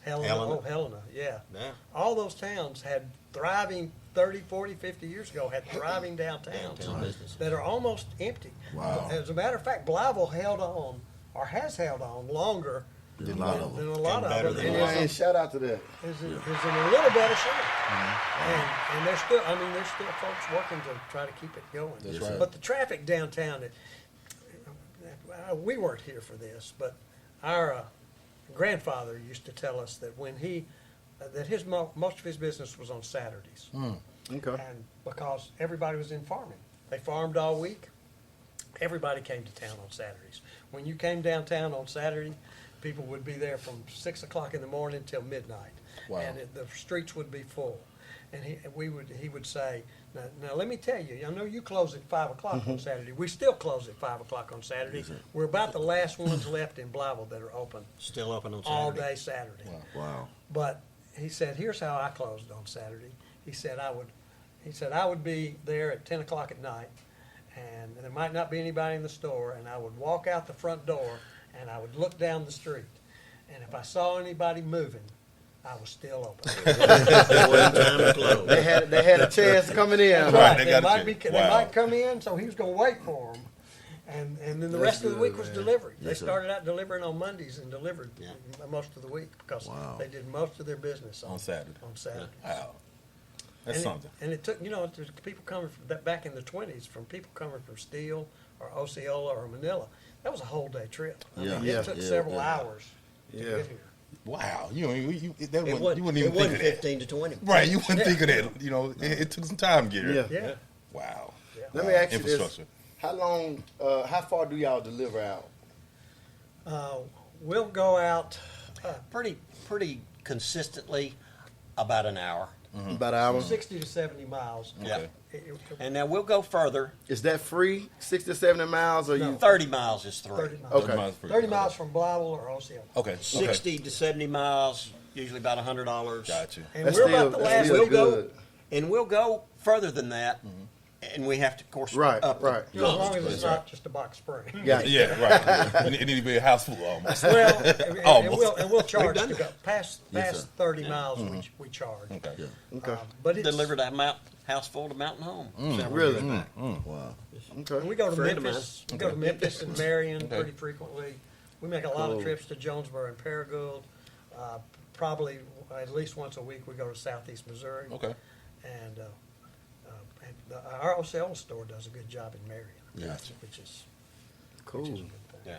Helena. Helena, yeah. Yeah. All those towns had thriving 30, 40, 50 years ago, had thriving downtowns Downtown business. that are almost empty. Wow. As a matter of fact, Blytheville held on, or has held on longer There's a lot of than them. a lot And of better them. than And a Hey, shout out to that. is in a little better shape. And there's still, I mean, there's still folks working to try to keep it going. That's right. But the traffic downtown, we weren't here for this, but our grandfather used to tell us that when that most of his business was on Saturdays. Okay. And because everybody was in farming. They farmed all week. Everybody came to town on Saturdays. When you came downtown on Saturday, people would be there from 6 o'clock in the morning till midnight. Wow. And the streets would be full. And he would say, now let me tell you, I know you close at 5 o'clock on Saturday. We still close at 5 o'clock on Saturday. We're about the last ones left in Blytheville that are open Still open on Saturday. all day Saturday. Wow. But he said, here's how I closed on Saturday. He said I would be there at 10 o'clock at night, and there might not be anybody in the store, and I would walk out the front door, and I would look down the street, and if I saw anybody moving, I was still open. It wasn't time to close. They had a chance coming in. Right. They got a might chance. they Wow. might come in, so he was going to wait for them. And then the That's rest of the week good, was man. delivery. They Yes, sir. started out delivering on Mondays and delivered Yeah. most of the week because Wow. they did most of their business On Saturday. On Saturday. Wow. That's and something. And it took, there's people coming from that back in the 20s, from people coming from Steele or Osceola or Manila. That was a whole day trip. I Yeah. mean, Yeah. it took Yeah. several Yeah. hours to Yeah. get here. Wow. You wouldn't It even wasn't think of that. 15 to 20. Right. You wouldn't think of that. You know, it took some time to get here. Yeah. Yeah. Wow. Let me ask you this. Infrastructure. How far do y'all deliver out? We'll go out. Pretty consistently about an hour. About an hour. 60 to 70 miles. Yeah. Okay. And now we'll go further. Is that free? 60 to 70 miles, or No. you? 30 miles is 3. 30 miles. Okay. 30 miles from Blytheville or Osceola. Okay. 60 to 70 miles, usually about $100. Gotcha. And That's we're still, about the that's last. still we'll go- good. And we'll go further than that. And we have to, of course, Right, up right. As long as it's not just a box spring. Yeah. Yeah, right. It need to be a house full almost. Well, and Almost. we'll charge done to go past Yes, sir. 30 miles. We charge. Okay. Yeah. Okay. But it's, delivered a house full to Mountain Home. several Really? years back. Wow. Okay. we go to Friend of Memphis. We mine. go to Memphis and Marion Okay. pretty frequently. We make a lot of Cool. trips to Jonesboro and Paragould. Probably at least once a week we go to Southeast Missouri. Okay. And our Osceola store does a good job in Marion. Gotcha. Which is Cool. a good thing. Yeah.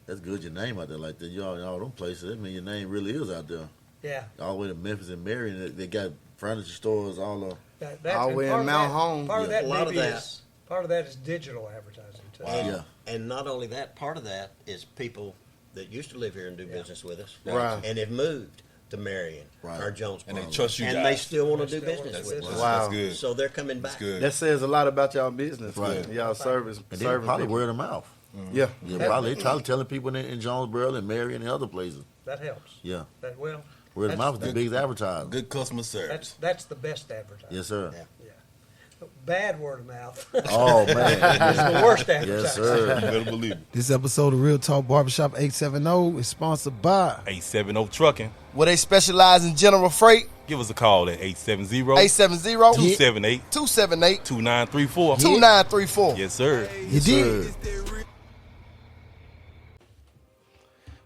That's good. Your name out there like that. You all them places. That mean your name really is out there. Yeah. All the way to Memphis and Marion. They got furniture stores all over. All the and way in part of Mount that- Home. Part of Yeah. that, A lot of maybe that. is part of that is digital advertising too. Wow. Yeah. And not only that, part of that is people that used to live here and do business with us. Right. And have moved to Marion Right. or Jonesboro. And they trust you and guys. they still want to They do still wanna business do with us. business. Wow. That's good. So they're coming back. That's good. That says a lot about y'all business. Right. Y'all service. And then serving probably people. word of mouth. Yeah. Yeah, probably telling people in Jonesboro and Marion and other places. That helps. Yeah. That well. Word of that's- mouth is the good- biggest advertising. Good customer service. That's the best advertising. Yes, sir. Yeah. Yeah. Bad word of mouth Oh man. is the worst advertising. Yes, sir. You better believe it. This episode of Real Talk Barbershop 870 is sponsored by 870 Trucking. Where they specialize in general freight. Give us a call at 870 870 278 278 2934. 2934. Yes, sir. You did.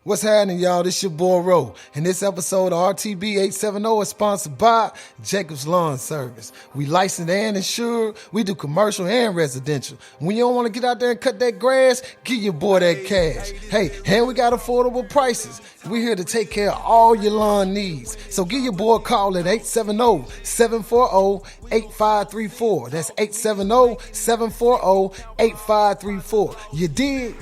What's happening, y'all? This your boy Ro. And this episode of RTB 870 is sponsored by Jacob's Lawn Service. We licensed and insured. We do commercial and residential. When you don't want to get out there and cut that grass, give your boy that cash. Hey, and we got affordable prices. We're here to take care of all your lawn needs. So give your boy a call at 870-740-8534. That's 870-740-8534. You dig?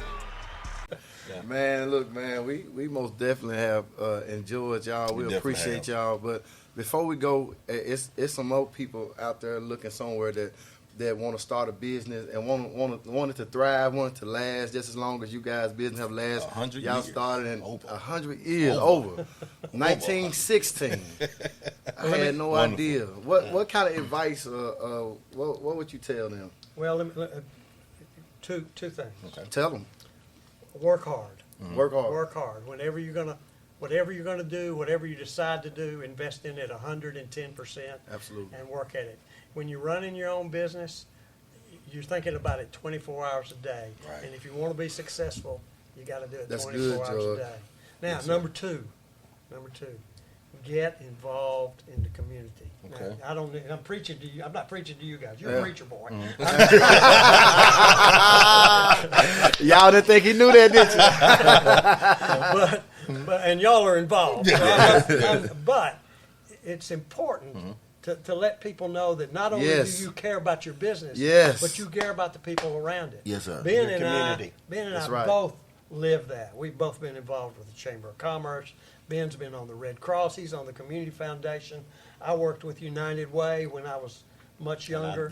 Man, look, man, we most definitely have enjoyed y'all. We appreciate y'all. But before we go, it's some more people out there looking somewhere that want to start a business and want it to thrive, want it to last just as long as you guys' business have lasted. 100 y'all years. started in 100 years over. 1916. I had no idea. What kind of advice? What would you tell them? Well, two things. Okay. Tell them. Work hard. Mm-hmm. Work hard. Work hard. Whatever you're gonna do, whatever you decide to do, invest in it 110%. Absolutely. And work at it. When you're running your own business, you're thinking about it 24 hours a day. Right. And if you want to be successful, you got to do it That's 24 good, hours a George. day. Now, number two, get involved in the community. Okay. Now, I'm preaching to you. I'm not preaching to you guys. You're a preacher boy. Y'all didn't think he knew that, did you? but and y'all are involved. But it's important to let people know that not only do you care about your business, but you care about the people around it. Yes, sir. Ben Your and community. I both live that. We've both been involved with the Chamber of Commerce. Ben's been on the Red Cross. He's on the Community Foundation. I worked with United Way when I was much younger,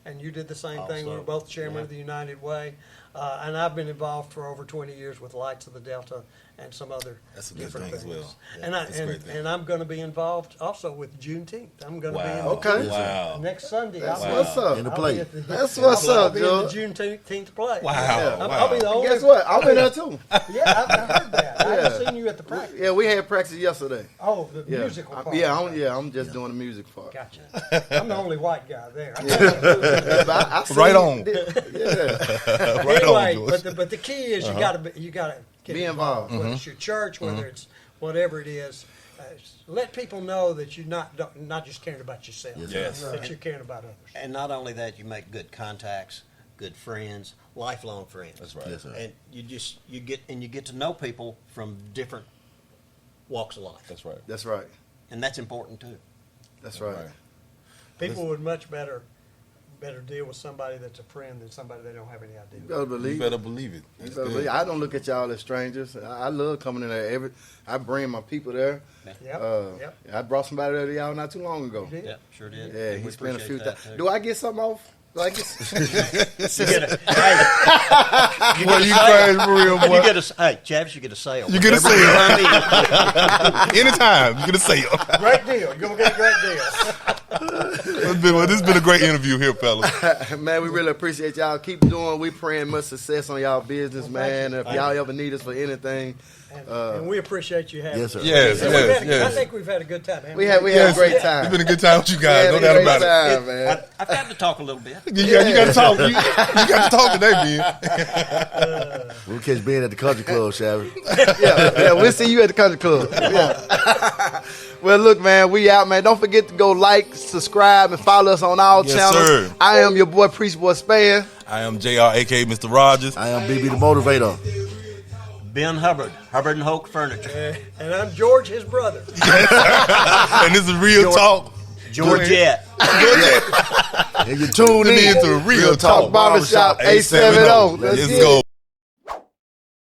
and you did the same thing. We were both chairman of the United Way, and I've been involved for over 20 years with Lights of the Delta and some other different things. Well. Yeah, and I'm going to be involved also with Juneteenth. I'm going to be in next Sunday. That's what's up. In the play. That's what's up, Joe. Joe. In the Juneteenth play. Wow. I'll be the only. Guess what? I'm in there too. Yeah, I heard that. I haven't seen you at the practice. Yeah, we had practice yesterday. Oh, the musical part. I'm just doing the music part. Gotcha. I'm the only white guy there. Right on. Yeah. Right Anyway, on, George. but the key is you got to get Be involved. Whether it's your church, whether it's whatever it is, let people know that you're not just caring about yourself. Yes. That you're caring about others. And not only that, you make good contacts, good friends, lifelong friends. That's right. Yes, sir. And you get to know people from different walks of life. That's right. That's right. And that's important too. That's right. People would much better deal with somebody that's a friend than somebody they don't have any idea. You better believe. You better believe it. You That's better good. believe. I don't look at y'all as strangers. I love coming in there. I bring my people there. Yep. I brought somebody there to y'all not too long ago. You did? Yeah, sure did. Yeah, And he we spent a few appreciate times. that, too. Do I get something off? You get a, Boy, you crazy for real, boy. Chavis, you get a sale. You get a Whatever sale. you come in. Anytime, you get a sale. Great deal. You're going to get a great deal. This has been a great interview here, fellas. Man, we really appreciate y'all. Keep doing. We praying much success on y'all business, man. If y'all ever need us for anything, And we appreciate you having Yes, sir. us. Yes, And yes. I think we've had a good time. we had a great time. It's been a good time with you We guys. had No a doubt great about it. time, man. I've got to talk a little bit. You got to talk. You got to talk today, Ben. We'll catch Ben at the country club, Chavis. Yeah, we'll see you at the country club. Yeah. Well, look, man, we out, man. Don't forget to go like, subscribe, and follow us on all Yes, channels. sir. I am your boy, Priest Boy Spann. I am JR, a.k.a. Mr. Rogers. I am Bebe the Motivator. Ben Hubbard, Hubbard and Hoke Furniture. And I'm George, his brother. And this is Real Talk. Georgette. And you tune in. Into Real Talk Barbershop 870. Let's go.